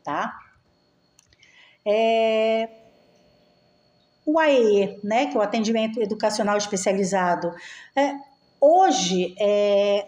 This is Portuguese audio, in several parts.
tá? O AEE, né, que é o Atendimento Educacional Especializado. Hoje,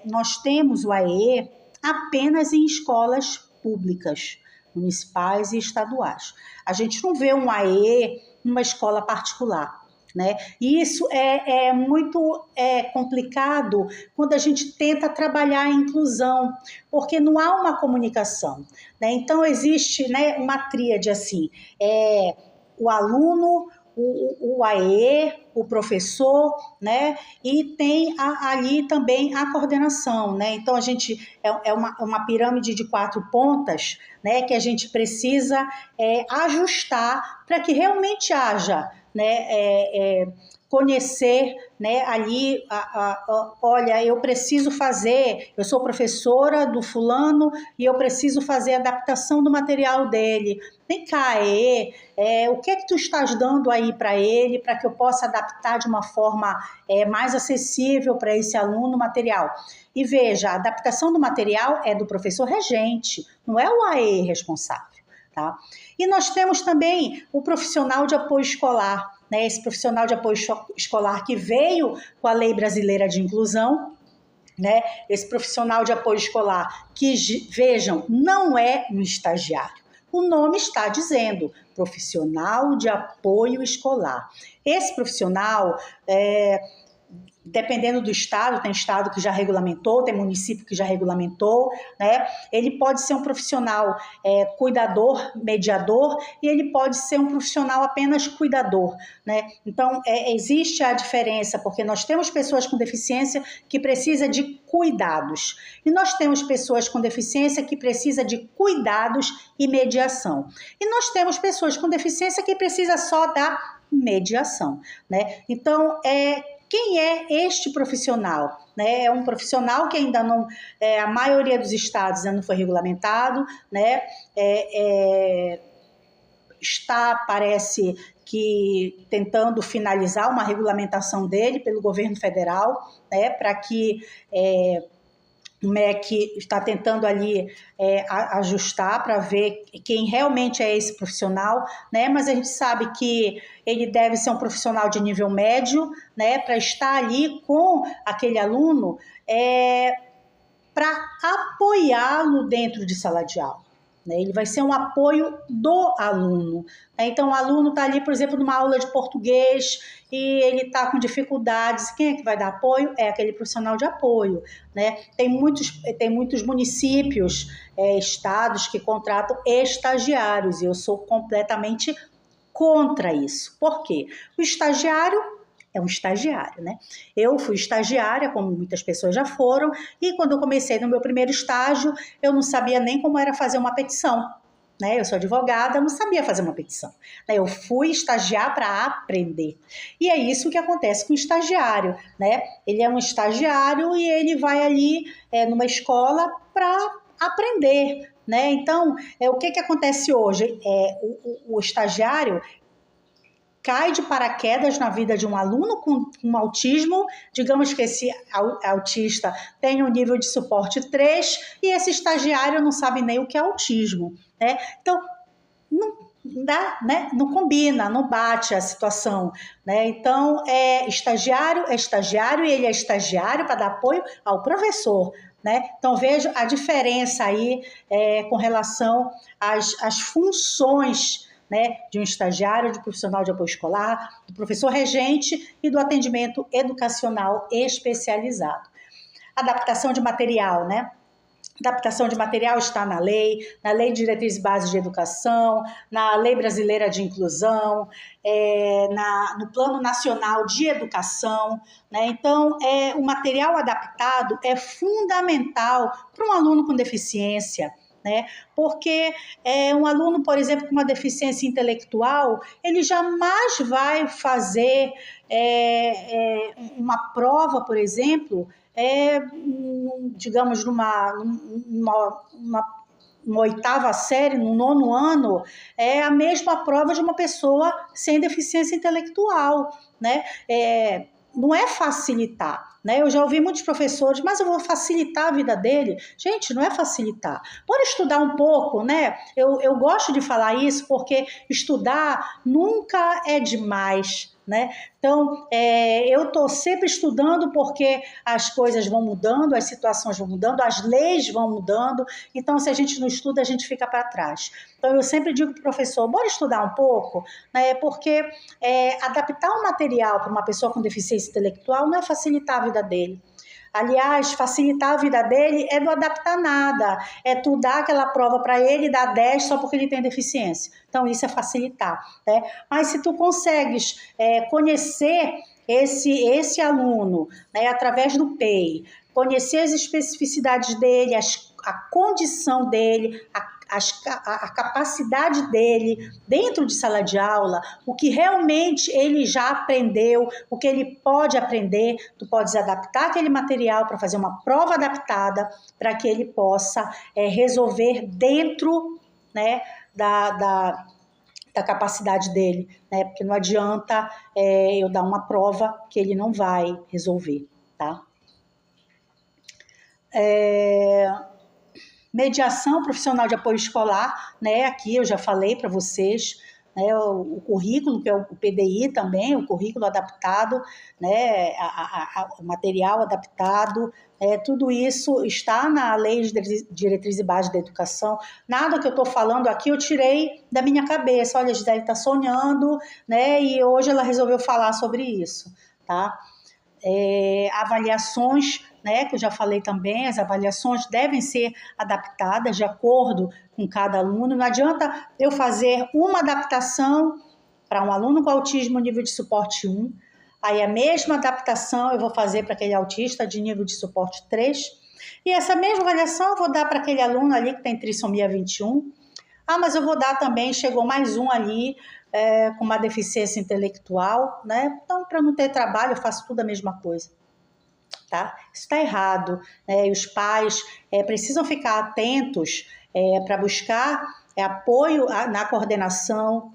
nós temos o AEE apenas em escolas públicas, municipais e estaduais. A gente não vê um AEE numa escola particular, né? E isso é muito complicado quando a gente tenta trabalhar a inclusão, porque não há uma comunicação, né? Então, existe, né, uma tríade assim, o aluno, o AE, o professor, né? E tem ali também a coordenação, né? Então, a gente é uma pirâmide de 4 pontas, né? Que a gente precisa ajustar para que realmente haja, né? Conhecer, né, ali, olha, eu preciso fazer, eu sou professora do fulano e eu preciso fazer a adaptação do material dele. Vem cá, o que é que tu estás dando aí para ele, para que eu possa adaptar de uma forma mais acessível para esse aluno o material? E veja, a adaptação do material é do professor regente, não é o AE responsável, tá? E nós temos também o profissional de apoio escolar, né? Esse profissional de apoio escolar que veio com a Lei Brasileira de Inclusão, né? Esse profissional de apoio escolar que, vejam, não é um estagiário. O nome está dizendo profissional de apoio escolar. Esse profissional, dependendo do estado, tem estado que já regulamentou, tem município que já regulamentou, né? Ele pode ser um profissional cuidador, mediador, e ele pode ser um profissional apenas cuidador, né? Então, existe a diferença, porque nós temos pessoas com deficiência que precisam de cuidados, e nós temos pessoas com deficiência que precisam de cuidados e mediação. E nós temos pessoas com deficiência que precisam só da mediação, né? Então, quem é este profissional? Né? É um profissional que ainda não, a maioria dos estados ainda não foi regulamentado, né? Está, parece que, tentando finalizar uma regulamentação dele pelo governo federal, né? Para que o MEC está tentando ali ajustar para ver quem realmente é esse profissional, né? Mas a gente sabe que ele deve ser um profissional de nível médio, né? Para estar ali com aquele aluno para apoiá-lo dentro de sala de aula. Ele vai ser um apoio do aluno. Então, o aluno está ali, por exemplo, numa aula de português e ele está com dificuldades. Quem é que vai dar apoio? É aquele profissional de apoio, né? Tem muitos municípios, estados que contratam estagiários e eu sou completamente contra isso. Por quê? O estagiário é um estagiário, né? Eu fui estagiária, como muitas pessoas já foram, e quando eu comecei no meu primeiro estágio, eu não sabia nem como era fazer uma petição, né? Eu sou advogada, eu não sabia fazer uma petição. Eu fui estagiar para aprender. E é isso que acontece com o estagiário, né? Ele é um estagiário e ele vai ali numa escola para aprender, né? Então, o que acontece hoje? O estagiário cai de paraquedas na vida de um aluno com autismo, digamos que esse autista tem um nível de suporte 3 e esse estagiário não sabe nem o que é autismo, né? Então, não dá, né? Não combina, não bate a situação, né? Então, estagiário e ele é estagiário para dar apoio ao professor, né? Então, vejo a diferença aí com relação às funções, né, de um estagiário, de profissional de apoio escolar, do professor regente e do atendimento educacional especializado. Adaptação de material, né? Adaptação de material está na Lei de Diretrizes Básicas de Educação, na Lei Brasileira de Inclusão, no Plano Nacional de Educação, né? Então, o material adaptado é fundamental para um aluno com deficiência, né? Porque um aluno, por exemplo, com uma deficiência intelectual, ele jamais vai fazer uma prova, por exemplo, digamos, numa 8ª série, no 9º ano, é a mesma prova de uma pessoa sem deficiência intelectual, né? não é facilitar, né? Eu já ouvi muitos professores, mas eu vou facilitar a vida dele. Gente, não é facilitar. Bora estudar um pouco, né? Eu gosto de falar isso porque estudar nunca é demais, né? Então, eu estou sempre estudando porque as coisas vão mudando, as situações vão mudando, as leis vão mudando. Então, se a gente não estuda, a gente fica para trás. Então, eu sempre digo para o professor, bora estudar um pouco, né? Porque adaptar um material para uma pessoa com deficiência intelectual não é facilitar a vida dele. Aliás, facilitar a vida dele é não adaptar nada, é tu dar aquela prova para ele e dar 10 só porque ele tem deficiência. Então, isso é facilitar, né? Mas se tu consegues conhecer esse aluno, né, através do PEI, conhecer as especificidades dele, a condição dele, a capacidade dele dentro de sala de aula, o que realmente ele já aprendeu, o que ele pode aprender, tu podes adaptar aquele material para fazer uma prova adaptada para que ele possa resolver dentro, né, da capacidade dele, né? Porque não adianta eu dar uma prova que ele não vai resolver, tá? Mediação profissional de apoio escolar, né? Aqui eu já falei para vocês, né? O currículo, que é o PDI também, o currículo adaptado, né? O material adaptado, tudo isso está na Lei de Diretriz e Base da Educação. Nada que eu estou falando aqui eu tirei da minha cabeça. Olha, a Gisele está sonhando, né? E hoje ela resolveu falar sobre isso, tá? Avaliações, né, que eu já falei também, as avaliações devem ser adaptadas de acordo com cada aluno. Não adianta eu fazer uma adaptação para um aluno com autismo nível de suporte 1, aí a mesma adaptação eu vou fazer para aquele autista de nível de suporte 3, e essa mesma avaliação eu vou dar para aquele aluno ali que tem trissomia 21. Mas eu vou dar também, chegou mais um ali com uma deficiência intelectual, né? Então, para não ter trabalho, eu faço tudo a mesma coisa, tá? Isso está errado, né? E os pais precisam ficar atentos para buscar apoio na coordenação,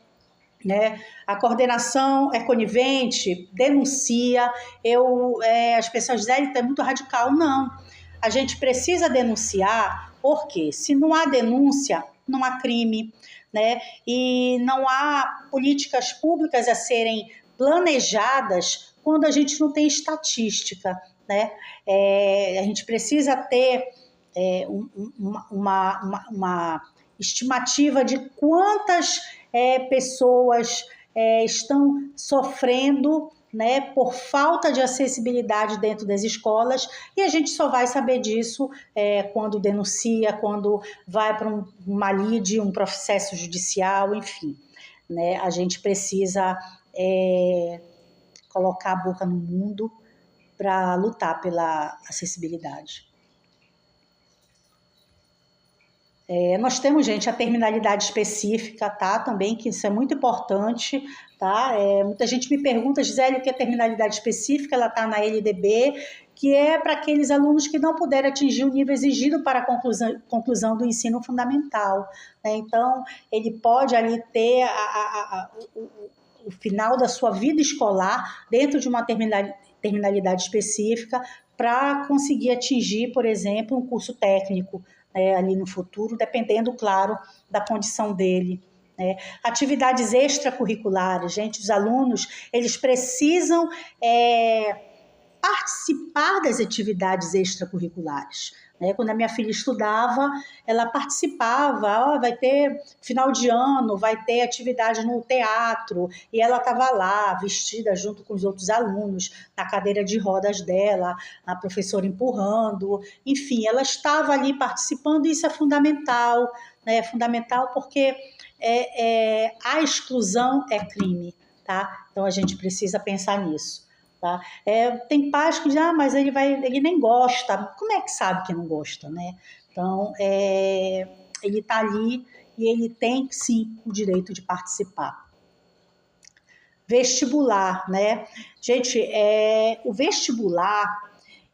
né? A coordenação é conivente, denuncia. As pessoas dizem que é muito radical. Não, a gente precisa denunciar, porque se não há denúncia, não há crime, né? E não há políticas públicas a serem planejadas quando a gente não tem estatística, né? A gente precisa ter uma estimativa de quantas pessoas estão sofrendo, né, por falta de acessibilidade dentro das escolas, e a gente só vai saber disso quando denuncia, quando vai para uma lide, um processo judicial, enfim, né? A gente precisa colocar a boca no mundo para lutar pela acessibilidade. Nós temos, gente, a terminalidade específica, tá? Também, que isso é muito importante, tá? Muita gente me pergunta, Gisele, o que é terminalidade específica? Ela está na LDB, que é para aqueles alunos que não puderem atingir o nível exigido para a conclusão do ensino fundamental, né? Então, ele pode ali ter o final da sua vida escolar dentro de uma terminalidade específica para conseguir atingir, por exemplo, um curso técnico, ali no futuro, dependendo, claro, da condição dele. Atividades extracurriculares, gente, os alunos, eles precisam participar das atividades extracurriculares. Quando a minha filha estudava, ela participava, vai ter final de ano, vai ter atividade no teatro, e ela estava lá, vestida junto com os outros alunos, na cadeira de rodas dela, a professora empurrando, enfim, ela estava ali participando, e isso é fundamental, né? É fundamental porque a exclusão é crime, tá? Então a gente precisa pensar nisso. Tá? Tem pais que dizem, mas ele nem gosta. Como é que sabe que não gosta, né? Então, ele está ali e ele tem, sim, o direito de participar. Vestibular, né? Gente, o vestibular,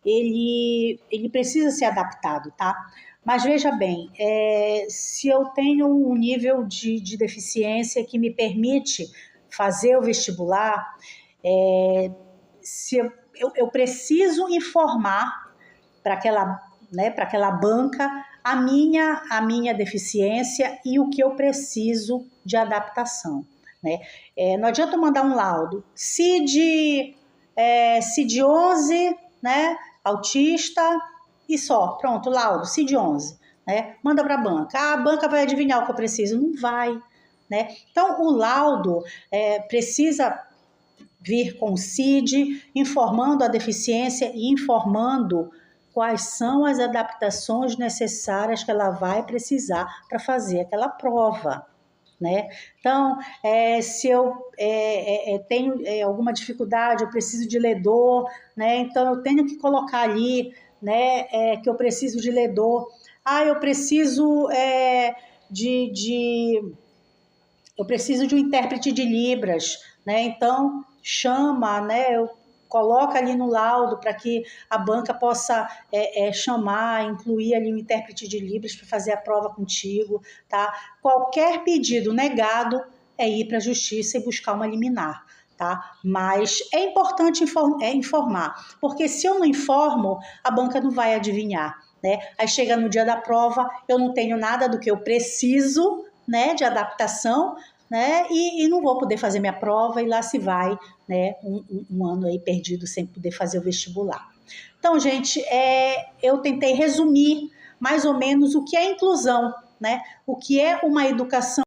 ele precisa ser adaptado, tá? Mas veja bem, se eu tenho um nível de deficiência que me permite fazer o vestibular, se eu preciso informar para aquela, né, para aquela banca a minha deficiência e o que eu preciso de adaptação, né? Não adianta eu mandar um laudo. CID 11, né, autista e só, pronto, laudo, CID 11, né? Manda para a banca. A banca vai adivinhar o que eu preciso? Não vai, né? Então, o laudo precisa vir com o CID, informando a deficiência e informando quais são as adaptações necessárias que ela vai precisar para fazer aquela prova, né? Então, se eu tenho alguma dificuldade, eu preciso de ledor, né? Então, eu tenho que colocar ali, né, que eu preciso de ledor. Eu preciso eu preciso de um intérprete de Libras, né? Então, chama, né? Coloca ali no laudo para que a banca possa chamar, incluir ali um intérprete de Libras para fazer a prova contigo, tá? Qualquer pedido negado é ir para a justiça e buscar uma liminar, tá? Mas é importante informar, porque se eu não informo, a banca não vai adivinhar, né? Aí chega no dia da prova, eu não tenho nada do que eu preciso, né, de adaptação, né, e não vou poder fazer minha prova e lá se vai, né, um ano aí perdido sem poder fazer o vestibular. Então, gente, eu tentei resumir mais ou menos o que é inclusão, né, o que é uma educação